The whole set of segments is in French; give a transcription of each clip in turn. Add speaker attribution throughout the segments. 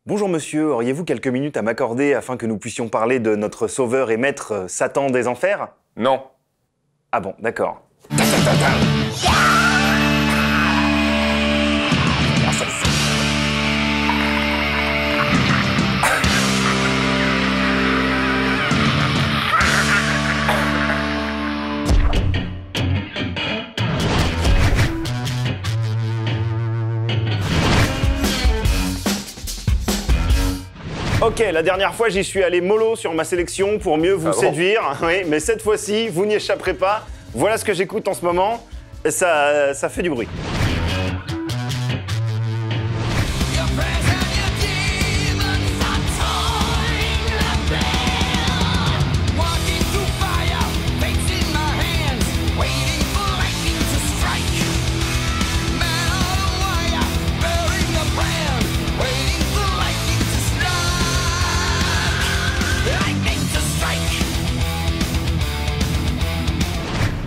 Speaker 1: Bonjour monsieur, auriez-vous quelques minutes à m'accorder afin que nous puissions parler de notre sauveur et maître Satan des enfers?
Speaker 2: Non.
Speaker 1: Ah bon, d'accord. Ok, la dernière fois j'y suis allé mollo sur ma sélection pour mieux vous séduire, oui, mais cette fois-ci vous n'y échapperez pas. Voilà ce que j'écoute en ce moment, et ça fait du bruit.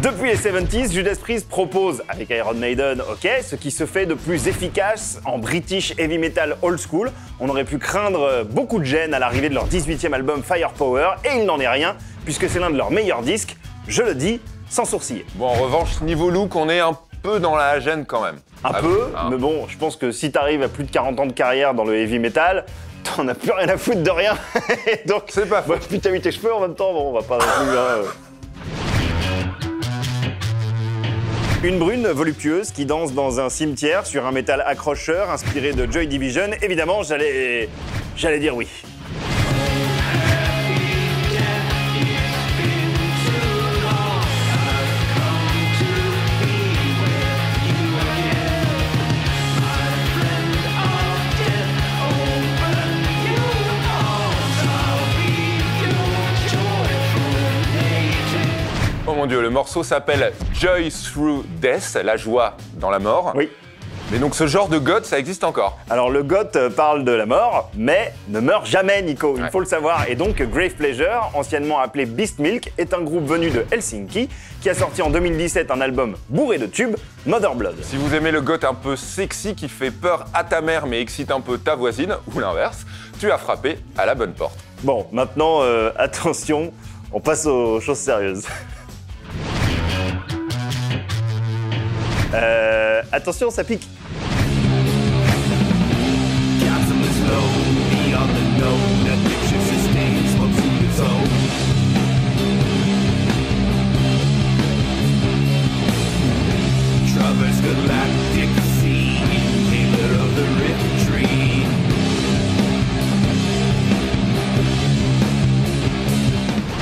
Speaker 1: Depuis les 70s, Judas Priest propose, avec Iron Maiden, ok, ce qui se fait de plus efficace en British heavy metal old school. On aurait pu craindre beaucoup de gêne à l'arrivée de leur 18e album Firepower, et il n'en est rien, puisque c'est l'un de leurs meilleurs disques, je le dis, sans sourciller.
Speaker 2: Bon, en revanche, niveau look, on est un peu dans la gêne quand même.
Speaker 1: Un peu, mais bon, je pense que si t'arrives à plus de 40 ans de carrière dans le heavy metal, t'en as plus rien à foutre de rien. Donc,
Speaker 2: c'est pas faux.
Speaker 1: Bah, puis t'as mis tes cheveux en même temps, bon, on va pas non plus... Une brune voluptueuse qui danse dans un cimetière sur un métal accrocheur inspiré de Joy Division. Évidemment, j'allais dire oui.
Speaker 2: Oh mon Dieu, le morceau s'appelle Joy Through Death, la joie dans la mort.
Speaker 1: Oui.
Speaker 2: Mais donc ce genre de goth, ça existe encore?
Speaker 1: Alors le goth parle de la mort, mais ne meurt jamais, Nico, il faut le savoir. Et donc Grave Pleasure, anciennement appelé Beast Milk, est un groupe venu de Helsinki qui a sorti en 2017 un album bourré de tubes, Mother Blood.
Speaker 2: Si vous aimez le goth un peu sexy qui fait peur à ta mère mais excite un peu ta voisine, ou l'inverse, tu as frappé à la bonne porte.
Speaker 1: Bon, maintenant, attention, on passe aux choses sérieuses. Attention, ça pique.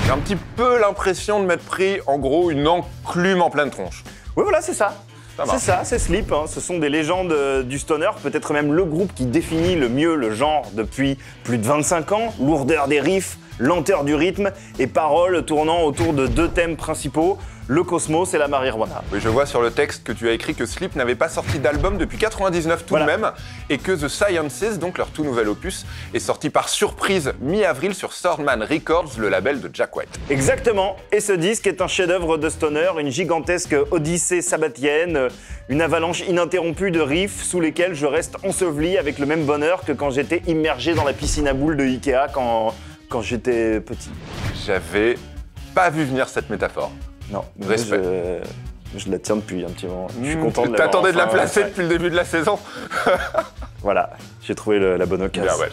Speaker 2: J'ai un petit peu l'impression de m'être pris, en gros, une enclume en pleine tronche.
Speaker 1: Oui, voilà, c'est ça. C'est ça, c'est Sleep, hein. Ce sont des légendes du stoner, peut-être même le groupe qui définit le mieux le genre depuis plus de 25 ans. Lourdeur des riffs, lenteur du rythme et paroles tournant autour de deux thèmes principaux, le cosmos et la marijuana.
Speaker 2: Oui, je vois sur le texte que tu as écrit que Sleep n'avait pas sorti d'album depuis 99 tout de même, et que The Sciences, donc leur tout nouvel opus, est sorti par surprise mi-avril sur Swordman Records, le label de Jack White.
Speaker 1: Exactement, et ce disque est un chef-d'œuvre de stoner, une gigantesque odyssée sabbatienne, une avalanche ininterrompue de riffs sous lesquels je reste enseveli avec le même bonheur que quand j'étais immergé dans la piscine à boules de Ikea quand j'étais petit.
Speaker 2: J'avais pas vu venir cette métaphore.
Speaker 1: Non,
Speaker 2: respect.
Speaker 1: Je la tiens depuis un petit moment. Je suis content de l'avoir.
Speaker 2: T'attendais de la placer depuis le début de la saison.
Speaker 1: Voilà, j'ai trouvé la bonne occasion.
Speaker 2: Bien, ouais.